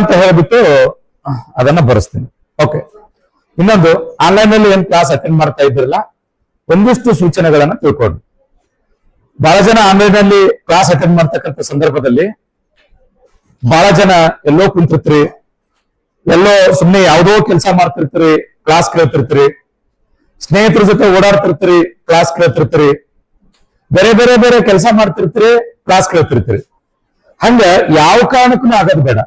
ಅಂತ ಹೇಳ್ಬಿಟ್ಟು ಅದನ್ನ ಬರೆಸ್ತೀನಿ. ಓಕೆ, ಇನ್ನೊಂದು ಆನ್ಲೈನ್ ನಲ್ಲಿ ಏನ್ ಕ್ಲಾಸ್ ಅಟೆಂಡ್ ಮಾಡ್ತಾ ಇದ್ರಲ್ಲ, ಒಂದಿಷ್ಟು ಸೂಚನೆಗಳನ್ನ ತಿಳ್ಕೊಡ್ರಿ. ಬಹಳ ಜನ ಆನ್ಲೈನ್ ಅಲ್ಲಿ ಕ್ಲಾಸ್ ಅಟೆಂಡ್ ಮಾಡ್ತಕ್ಕಂಥ ಸಂದರ್ಭದಲ್ಲಿ ಬಹಳ ಜನ ಎಲ್ಲೋ ಕುಂತಿರ್ತೀರಿ, ಎಲ್ಲೋ ಸುಮ್ನೆ ಯಾವ್ದೋ ಕೆಲಸ ಮಾಡ್ತಿರ್ತೀರಿ, ಕ್ಲಾಸ್ ಕೇಳ್ತಿರ್ತೀರಿ, ಸ್ನೇಹಿತರ ಜೊತೆ ಓಡಾಡ್ತಿರ್ತೀರಿ, ಕ್ಲಾಸ್ ಕೇಳ್ತಿರ್ತೀರಿ, ಬೇರೆ ಬೇರೆ ಬೇರೆ ಕೆಲಸ ಮಾಡ್ತಿರ್ತೀರಿ, ಕ್ಲಾಸ್ ಕೇಳ್ತಿರ್ತೀರಿ. ಹಂಗ ಯಾವ ಕಾರಣಕ್ಕೂ ಆಗೋದು ಬೇಡ.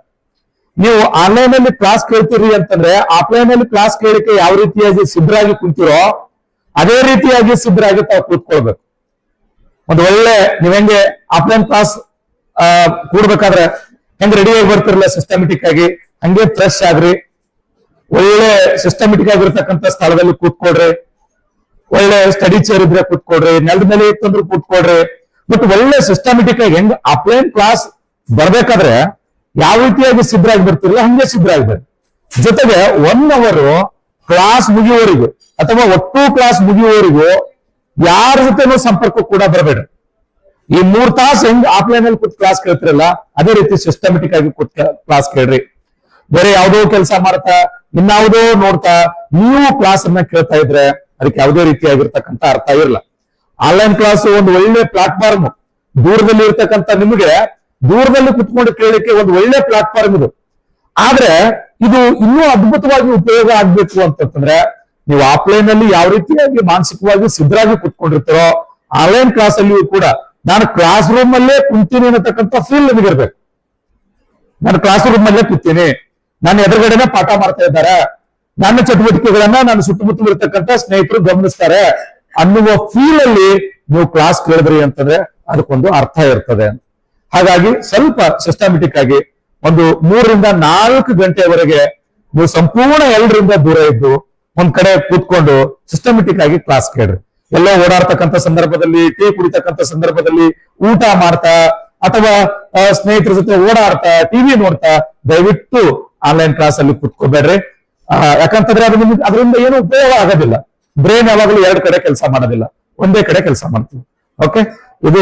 ನೀವು ಆನ್ಲೈನ್ ಅಲ್ಲಿ ಕ್ಲಾಸ್ ಕೇಳ್ತೀರಿ ಅಂತಂದ್ರೆ ಆಫ್ಲೈನ್ ಅಲ್ಲಿ ಕ್ಲಾಸ್ ಕೇಳಲಿಕ್ಕೆ ಯಾವ ರೀತಿಯಾಗಿ ಸಿದ್ಧರಾಗಿ ಕುಂತಿರೋ ಅದೇ ರೀತಿಯಾಗಿ ಸಿದ್ಧರಾಗಿ ತಾವು ಕೂತ್ಕೊಳ್ಬೇಕು. ಒಂದು ಒಳ್ಳೆ ನೀವ್ ಹೆಂಗೆ ಆಫ್ಲೈನ್ ಕ್ಲಾಸ್ ಕೂಡ್ಬೇಕಾದ್ರೆ ಹೆಂಗ್ ರೆಡಿ ಆಗಿ ಬರ್ತಿರಲ್ಲ ಸಿಸ್ಟಮೆಟಿಕ್ ಆಗಿ, ಹಂಗೆ ಫ್ರೆಶ್ ಆಗ್ರಿ, ಒಳ್ಳೆ ಸಿಸ್ಟಮೆಟಿಕ್ ಆಗಿರ್ತಕ್ಕಂಥ ಸ್ಥಳದಲ್ಲಿ ಕೂತ್ಕೊಡ್ರಿ, ಒಳ್ಳೆ ಸ್ಟಡಿ ಚೇರ್ ಇದ್ರೆ ಕೂತ್ಕೊಡ್ರಿ, ನೆಲದ ಮೇಲೆ ಇತ್ತಂದ್ರೆ ಕೂತ್ಕೊಡ್ರಿ. ಬಟ್ ಒಳ್ಳೆ ಸಿಸ್ಟಮೆಟಿಕ್ ಆಗಿ ಹೆಂಗ್ ಆಫ್ಲೈನ್ ಕ್ಲಾಸ್ ಬರ್ಬೇಕಾದ್ರೆ ಯಾವ ರೀತಿಯಾಗಿ ಸಿದ್ಧರಾಗಿ ಬರ್ತಿರಲ್ಲ ಹಂಗೆ ಸಿದ್ಧರಾಗ್ಬೇಕು. ಜೊತೆಗೆ 1 ಅವರ್ ಕ್ಲಾಸ್ ಮುಗಿಯುವವರೆಗೂ ಅಥವಾ ಒಟ್ಟು ಕ್ಲಾಸ್ ಮುಗಿಯುವವರೆಗೂ ಯಾರ ಜೊತೆನೂ ಸಂಪರ್ಕ ಕೂಡ ಬರಬೇಡ. ಈ 3 ತಾಸು ಹೆಂಗ್ ಆಫ್ಲೈನ್ ಅಲ್ಲಿ ಕೂತ್ ಕ್ಲಾಸ್ ಕೇಳ್ತಿರಲ್ಲ ಅದೇ ರೀತಿ ಸಿಸ್ಟಮೆಟಿಕ್ ಆಗಿ ಕೂತ್ ಕ್ಲಾಸ್ ಕೇಳ್ರಿ. ಬೇರೆ ಯಾವುದೋ ಕೆಲಸ ಮಾಡ್ತಾ ಇನ್ಯಾವುದೋ ನೋಡ್ತಾ ನೀವು ಕ್ಲಾಸ್ ಅನ್ನ ಕೇಳ್ತಾ ಇದ್ರೆ ಅದಕ್ಕೆ ಯಾವುದೇ ರೀತಿಯಾಗಿರ್ತಕ್ಕಂಥ ಅರ್ಥ ಇರಲ್ಲ. ಆನ್ಲೈನ್ ಕ್ಲಾಸ್ ಒಂದು ಒಳ್ಳೆ ಪ್ಲಾಟ್ಫಾರ್ಮ್, ದೂರದಲ್ಲಿ ಇರ್ತಕ್ಕಂಥ ನಿಮಗೆ ದೂರದಲ್ಲಿ ಕುತ್ಕೊಂಡು ಕೇಳಲಿಕ್ಕೆ ಒಂದು ಒಳ್ಳೆ ಪ್ಲಾಟ್ಫಾರ್ಮ್ ಇದು. ಆದ್ರೆ ಇದು ಇನ್ನೂ ಅದ್ಭುತವಾಗಿ ಉಪಯೋಗ ಆಗ್ಬೇಕು ಅಂತಂದ್ರೆ ನೀವು ಆಫ್ಲೈನ್ ಅಲ್ಲಿ ಯಾವ ರೀತಿಯಾಗಿ ಮಾನಸಿಕವಾಗಿ ಸಿದ್ಧರಾಗಿ ಕುತ್ಕೊಂಡಿರ್ತಾರೋ ಆನ್ಲೈನ್ ಕ್ಲಾಸ್ ಅಲ್ಲಿಯೂ ಕೂಡ ನಾನು ಕ್ಲಾಸ್ ರೂಮ್ ಅಲ್ಲೇ ಕುಂತೀನಿ ಅನ್ನತಕ್ಕಂಥ ಫೀಲ್ ನಿಮಗಿರ್ಬೇಕು. ನಾನು ಕ್ಲಾಸ್ ರೂಮ್ ಅಲ್ಲೇ ಕೂತೀನಿ, ನಾನು ಎದುರುಗಡೆನೆ ಪಾಠ ಮಾಡ್ತಾ ಇದ್ದಾರೆ, ನನ್ನ ಚಟುವಟಿಕೆಗಳನ್ನ ನಾನು ಸುತ್ತಮುತ್ತಲು ಇರ್ತಕ್ಕಂಥ ಸ್ನೇಹಿತರು ಗಮನಿಸ್ತಾರೆ ಅನ್ನುವ ಫೀಲ್ ಅಲ್ಲಿ ನೀವು ಕ್ಲಾಸ್ ಕೇಳಿದ್ರಿ ಅಂತಂದ್ರೆ ಅದಕ್ಕೊಂದು ಅರ್ಥ ಇರ್ತದೆ. ಹಾಗಾಗಿ ಸ್ವಲ್ಪ ಸಿಸ್ಟಮೆಟಿಕ್ ಆಗಿ ಒಂದು 3 ರಿಂದ 4 ಗಂಟೆವರೆಗೆ ನೀವು ಸಂಪೂರ್ಣ ಎಲ್ಲರಿಂದ ದೂರ ಇದ್ದು ಒಂದ್ ಕಡೆ ಕೂತ್ಕೊಂಡು ಸಿಸ್ಟಮೆಟಿಕ್ ಆಗಿ ಕ್ಲಾಸ್ ಕೇಳ್ರಿ. ಎಲ್ಲೋ ಓಡಾಡ್ತಕ್ಕಂಥ ಸಂದರ್ಭದಲ್ಲಿ, ಟೀ ಕುಡಿತಕ್ಕಂಥ ಸಂದರ್ಭದಲ್ಲಿ, ಊಟ ಮಾಡ್ತಾ ಅಥವಾ ಸ್ನೇಹಿತರ ಜೊತೆ ಓಡಾಡ್ತಾ ಟಿವಿ ನೋಡ್ತಾ ದಯವಿಟ್ಟು ಆನ್ಲೈನ್ ಕ್ಲಾಸ್ ಅಲ್ಲಿ ಕುತ್ಕೋಬೇಡ್ರಿ. ಯಾಕಂತಂದ್ರೆ ಅದು ನಿಮ್ಗೆ ಅದರಿಂದ ಏನು ಉಪಯೋಗ ಆಗೋದಿಲ್ಲ. ಬ್ರೈನ್ ಯಾವಾಗಲೂ 2 ಕಡೆ ಕೆಲಸ ಮಾಡೋದಿಲ್ಲ, ಒಂದೇ ಕಡೆ ಕೆಲಸ ಮಾಡ್ತೀವಿ. ಓಕೆ, ಇದು